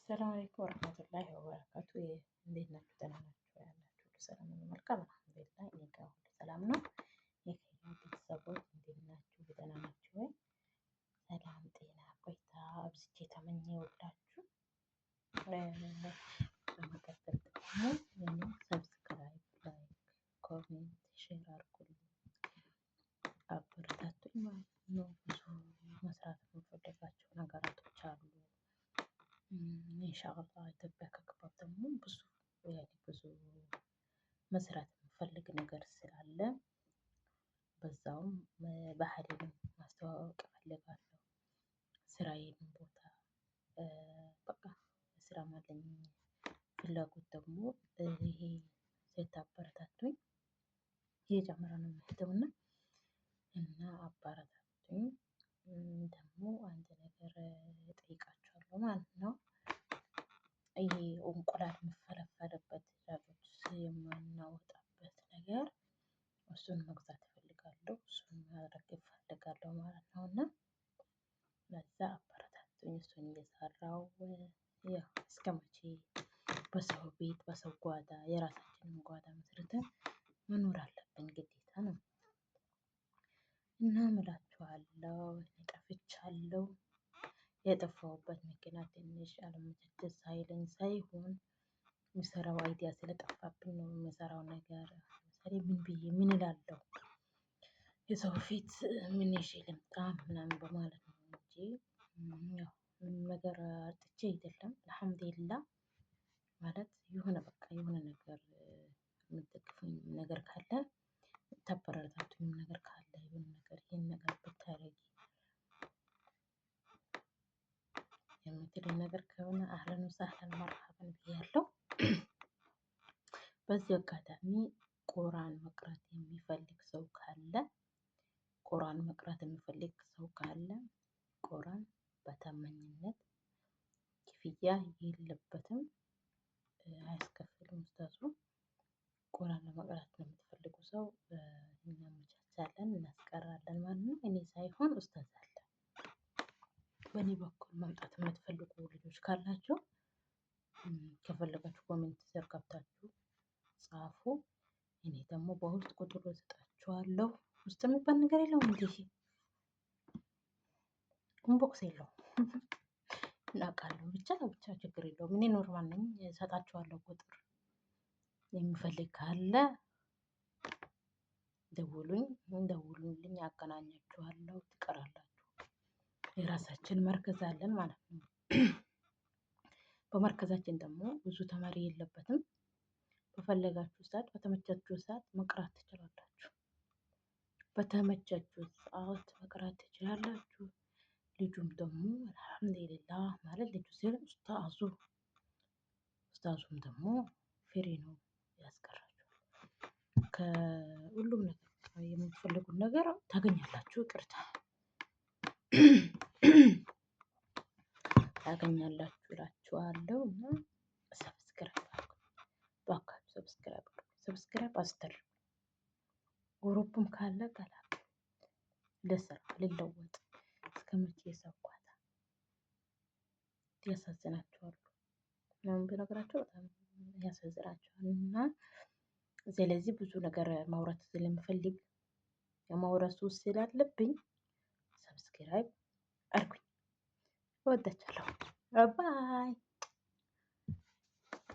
ሰላም አለይኩም ወረህመቱላሂ ወበረካቱ። እንዴት ናችሁ? ደህና ናችሁ? ያላችሁ ሁሉ ሰላም ነው? መልካም አልሐምዱሊላህ። እኔ ጋር ሁሉ ሰላም ነው። የከኛ ቤተሰቦች እንዴት ናችሁ? ደህና ናችሁ ወይ? ሰላም ጤና ቆይታ አብዝቼ ተመኘሁላችሁ። በመቀጠል ደግሞ ሰብስክራይብ፣ ላይክ፣ ኮሜንት፣ ሼር አድርጉልኝ፣ አበረታቱኝ ማለት ነው። ብዙ መስራት የምፈልጋቸው ነገራቶች አሉ። ኢንሻአላህ ኢትዮጵያ ከገባሁ ደግሞ ብዙ መስራት የምፈልግ ነገር ስላለ በዛውም ባህሌንም ማስተዋወቅ እፈልጋለሁ። ስራዬንም ቦታ በቃ ስራ አለኝ ፍላጎት ደግሞ ይሄ ስታበረታቱኝ እየጨመረ ነው የሚሄደው እና አበረታቱኝ። ደግሞ አንድ ነገር እጠይቃችኋለሁ ማለት ነው። ይሄ እንቁላል የሚፈለፈልበት ጃጆች የማናወጣበት ነገር እሱን መግዛት እፈልጋለሁ። እሱን ማድረግ እፈልጋለሁ ማለት ነው እና ለዛ አበረታቱኝ። እሱን እየሰራው ያው እስከመቼ በሰው ቤት በሰው ጓዳ የራሳችንን ጓዳ መስርተን መኖር አለብን፣ ግዴታ ነው እና እምላችኋለሁ። ጠፍቻለሁ። የጠፋሁበት ምክንያት ትንሽ አለመቻቸት ሳይለኝ ሳይሆን የሚሰራው አይዲያ ስለጠፋብኝ ነው። የምሰራው ነገር ለምሳሌ ምን ብዬ ምን እላለሁ የሰው ፊት ምን ይዤ ልምጣ ምናምን በማለት ነው እንጂ ያው ምንም ነገር አጥቼ አይደለም። አልሐምዱሊላህ ማለት የሆነ በቃ የሆነ ነገር የምትደግፉኝ ነገር ካለ ተበረታቱኝ ነገር ካለ የሆነ ነገር ይሄን ነገር ብታረጊ የምትሉኝ ነገር ከሆነ አህለን ወሰህለን መርሐበን ብያለሁ። በዚህ አጋጣሚ ቁርአን መቅራት የሚፈልግ ሰው ካለ ቁርአን በታማኝነት ክፍያ የለበትም፣ አያስከፍልም ኡስታዙ። ቁርአን ለመቅራት ለምትፈልጉ ሰው እናመቻቻለን፣ እናስቀራለን ማለት ነው። እኔ ሳይሆን ኡስታዝ አለ። በእኔ በኩል መምጣት የምትፈልጉ ልጆች ካላችሁ ከፈለጋችሁ ኮሜንት ስር ገብታችሁ ጻፉ። እኔ ደግሞ በውስጥ ቁጥሩ እሰጣችኋለሁ። ውስጥ የሚባል ነገር የለውም እንዴ? ኢንቦክስ የለውም እናውቃለሁ። ብቻ ችግር የለውም። እኔ ኖርማል ነኝ። እሰጣችኋለሁ ቁጥር የሚፈልግ ካለ ደውሉልኝ፣ አገናኛችኋለሁ፣ ትቀራላችሁ። የራሳችን መርከዝ አለን ማለት ነው። በመርከዛችን ደግሞ ብዙ ተማሪ የለበትም። በፈለጋችሁ ሰዓት በተመቻችሁ ሰዓት መቅራት ትችላላችሁ። ልጁም ደግሞ አልሐምዱሊላህ ማለት ልጁ ሲል ኡስታዙም ደግሞ ፍሪ ነው ያስቀራችኋል። ከሁሉም ነገር የምትፈልጉት ነገር ታገኛላችሁ። ይቅርታ ታገኛላችሁ እላችኋለሁ እና ሰብስክራይብ አስደርጉ። ግሩፕም ካለ ቀላቀሉ። ለስራ ልለወጥ እስከመቼ ሰው ጓዳ ያሳዝናችኋል። ምናምን ብነግራቸው በጣም ያሳዝናችኋል እና ስለዚህ ብዙ ነገር ማውራት ስለምፈልግ የማውራት ሱስ ስላለብኝ ሰብስክራይብ አድርጉኝ። እወዳችኋለሁ። ባይ